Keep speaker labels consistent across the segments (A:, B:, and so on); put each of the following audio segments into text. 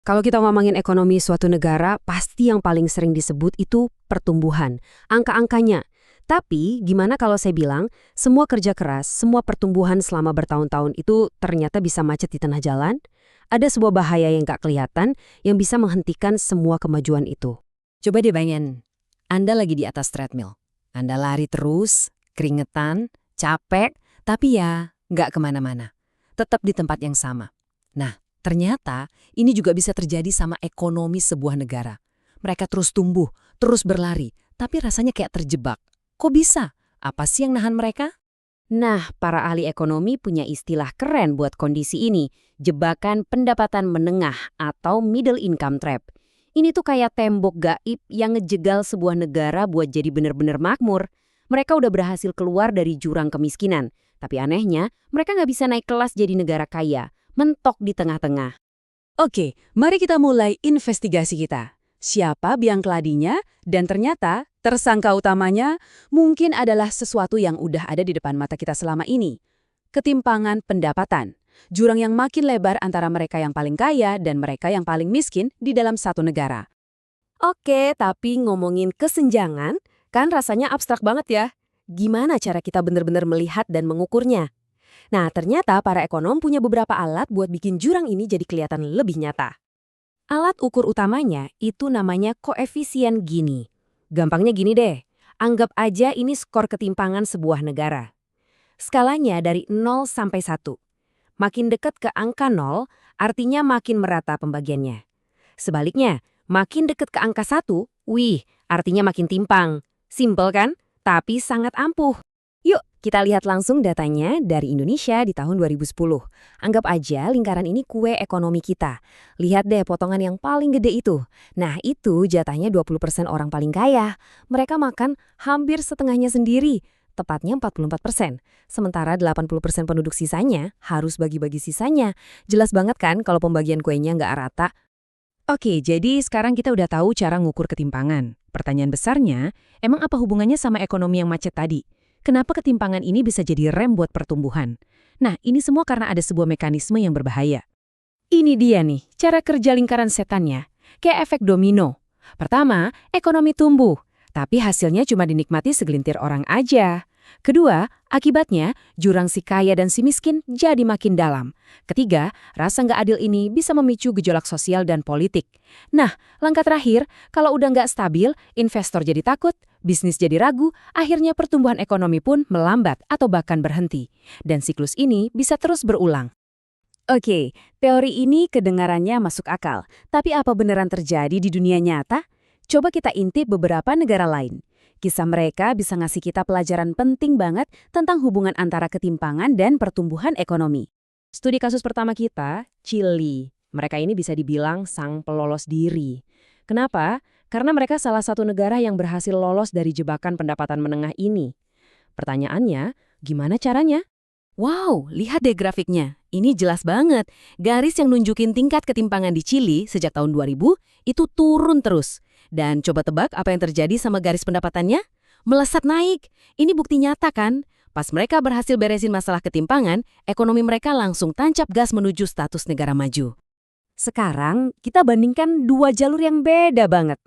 A: Kalau kita ngomongin ekonomi suatu negara, pasti yang paling sering disebut itu pertumbuhan, angka-angkanya. Tapi gimana kalau saya bilang, semua kerja keras, semua pertumbuhan selama bertahun-tahun itu ternyata bisa macet di tengah jalan? Ada sebuah bahaya yang nggak kelihatan yang bisa menghentikan semua kemajuan itu.
B: Coba deh bayangin, Anda lagi di atas treadmill. Anda lari terus, keringetan, capek, tapi ya nggak kemana-mana. Tetap di tempat yang sama. Nah, ternyata ini juga bisa terjadi sama ekonomi sebuah negara. Mereka terus tumbuh, terus berlari, tapi rasanya kayak terjebak. Kok bisa? Apa sih yang nahan mereka?
A: Nah, para ahli ekonomi punya istilah keren buat kondisi ini, jebakan pendapatan menengah atau middle income trap. Ini tuh kayak tembok gaib yang ngejegal sebuah negara buat jadi bener-bener makmur. Mereka udah berhasil keluar dari jurang kemiskinan, tapi anehnya mereka nggak bisa naik kelas jadi negara kaya, mentok di tengah-tengah.
C: Oke, mari kita mulai investigasi kita. Siapa biang keladinya? Dan ternyata tersangka utamanya mungkin adalah sesuatu yang udah ada di depan mata kita selama ini. Ketimpangan pendapatan. Jurang yang makin lebar antara mereka yang paling kaya dan mereka yang paling miskin di dalam satu negara.
A: Oke, tapi ngomongin kesenjangan, kan rasanya abstrak banget ya. Gimana cara kita bener-bener melihat dan mengukurnya? Nah, ternyata para ekonom punya beberapa alat buat bikin jurang ini jadi kelihatan lebih nyata. Alat ukur utamanya itu namanya koefisien Gini. Gampangnya gini deh, anggap aja ini skor ketimpangan sebuah negara. Skalanya dari 0 sampai 1. Makin dekat ke angka 0, artinya makin merata pembagiannya. Sebaliknya, makin dekat ke angka 1, wih, artinya makin timpang. Simpel kan? Tapi sangat ampuh. Yuk, kita lihat langsung datanya dari Indonesia di tahun 2010. Anggap aja lingkaran ini kue ekonomi kita. Lihat deh potongan yang paling gede itu. Nah, itu jatahnya 20% orang paling kaya. Mereka makan hampir setengahnya sendiri, tepatnya 44%. Sementara 80% penduduk sisanya harus bagi-bagi sisanya. Jelas banget kan kalau pembagian kuenya nggak rata.
C: Oke, jadi sekarang kita udah tahu cara ngukur ketimpangan. Pertanyaan besarnya, emang apa hubungannya sama ekonomi yang macet tadi? Kenapa ketimpangan ini bisa jadi rem buat pertumbuhan? Nah, ini semua karena ada sebuah mekanisme yang berbahaya. Ini dia nih, cara kerja lingkaran setannya. Kayak efek domino. Pertama, ekonomi tumbuh, tapi hasilnya cuma dinikmati segelintir orang aja. Kedua, akibatnya jurang si kaya dan si miskin jadi makin dalam. Ketiga, rasa nggak adil ini bisa memicu gejolak sosial dan politik. Nah, langkah terakhir, kalau udah nggak stabil, investor jadi takut, bisnis jadi ragu, akhirnya pertumbuhan ekonomi pun melambat atau bahkan berhenti. Dan siklus ini bisa terus berulang. Oke, teori ini kedengarannya masuk akal. Tapi apa beneran terjadi di dunia nyata? Coba kita intip beberapa negara lain. Kisah mereka bisa ngasih kita pelajaran penting banget tentang hubungan antara ketimpangan dan pertumbuhan ekonomi. Studi kasus pertama kita, Chili. Mereka ini bisa dibilang sang pelolos diri. Kenapa? Karena mereka salah satu negara yang berhasil lolos dari jebakan pendapatan menengah ini. Pertanyaannya, gimana caranya? Wow, lihat deh grafiknya. Ini jelas banget. Garis yang nunjukin tingkat ketimpangan di Chili sejak tahun 2000 itu turun terus. Dan coba tebak apa yang terjadi sama garis pendapatannya? Melesat naik. Ini bukti nyata kan? Pas mereka berhasil beresin masalah ketimpangan, ekonomi mereka langsung tancap gas menuju status negara maju. Sekarang kita bandingkan dua jalur yang beda banget.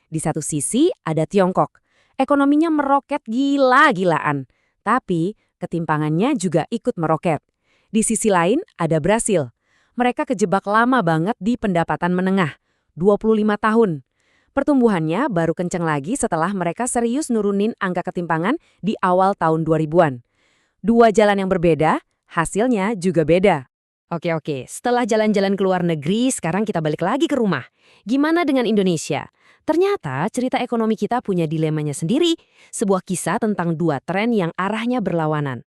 C: Di satu sisi ada Tiongkok. Ekonominya meroket gila-gilaan. Tapi ketimpangannya juga ikut meroket. Di sisi lain ada Brasil. Mereka kejebak lama banget di pendapatan menengah, 25 tahun. Pertumbuhannya baru kenceng lagi setelah mereka serius nurunin angka ketimpangan di awal tahun 2000-an. Dua jalan yang berbeda, hasilnya juga beda. Oke, setelah jalan-jalan ke luar negeri, sekarang kita balik lagi ke rumah. Gimana dengan Indonesia? Ternyata cerita ekonomi kita punya dilemanya sendiri, sebuah kisah tentang dua tren yang arahnya berlawanan.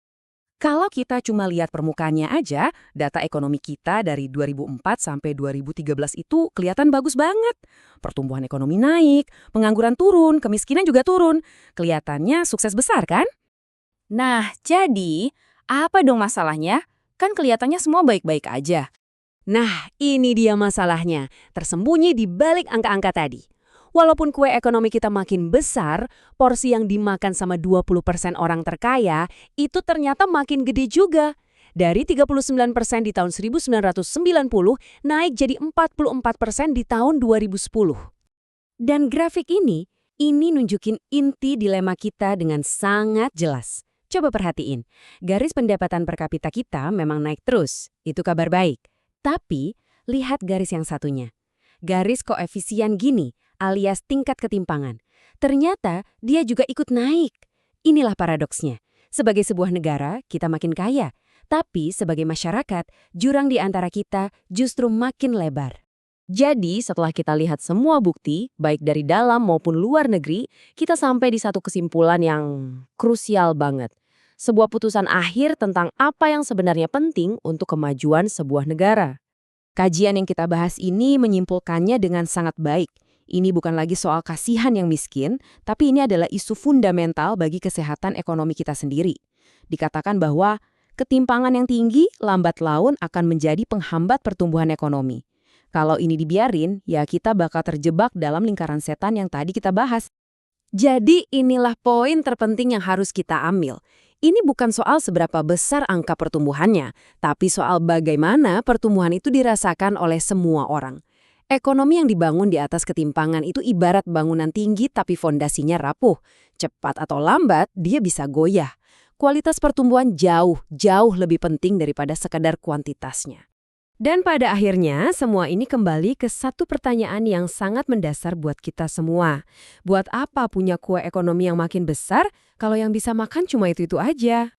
C: Kalau kita cuma lihat permukaannya aja, data ekonomi kita dari 2004 sampai 2013 itu kelihatan bagus banget. Pertumbuhan ekonomi naik, pengangguran turun, kemiskinan juga turun. Kelihatannya sukses besar kan? Nah, jadi apa dong masalahnya? Kan kelihatannya semua baik-baik aja. Nah, ini dia masalahnya, tersembunyi di balik angka-angka tadi. Walaupun kue ekonomi kita makin besar, porsi yang dimakan sama 20% orang terkaya itu ternyata makin gede juga.
A: Dari 39% di tahun 1990 naik jadi 44% di tahun 2010. Dan grafik ini nunjukin inti dilema kita dengan sangat jelas. Coba perhatiin, garis pendapatan per kapita kita memang naik terus, itu kabar baik. Tapi, lihat garis yang satunya. Garis koefisien Gini, alias tingkat ketimpangan. Ternyata dia juga ikut naik. Inilah paradoksnya. Sebagai sebuah negara, kita makin kaya. Tapi sebagai masyarakat, jurang di antara kita justru makin lebar. Jadi, setelah kita lihat semua bukti, baik dari dalam maupun luar negeri, kita sampai di satu kesimpulan yang krusial banget. Sebuah putusan akhir tentang apa yang sebenarnya penting untuk kemajuan sebuah negara. Kajian yang kita bahas ini menyimpulkannya dengan sangat baik. Ini bukan lagi soal kasihan yang miskin, tapi ini adalah isu fundamental bagi kesehatan ekonomi kita sendiri. Dikatakan bahwa ketimpangan yang tinggi lambat laun akan menjadi penghambat pertumbuhan ekonomi. Kalau ini dibiarin, ya kita bakal terjebak dalam lingkaran setan yang tadi kita bahas. Jadi inilah poin terpenting yang harus kita ambil. Ini bukan soal seberapa besar angka pertumbuhannya, tapi soal bagaimana pertumbuhan itu dirasakan oleh semua orang. Ekonomi yang dibangun di atas ketimpangan itu ibarat bangunan tinggi tapi fondasinya rapuh. Cepat atau lambat, dia bisa goyah. Kualitas pertumbuhan jauh lebih penting daripada sekadar kuantitasnya. Dan pada akhirnya, semua ini kembali ke satu pertanyaan yang sangat mendasar buat kita semua. Buat apa punya kue ekonomi yang makin besar kalau yang bisa makan cuma itu-itu aja?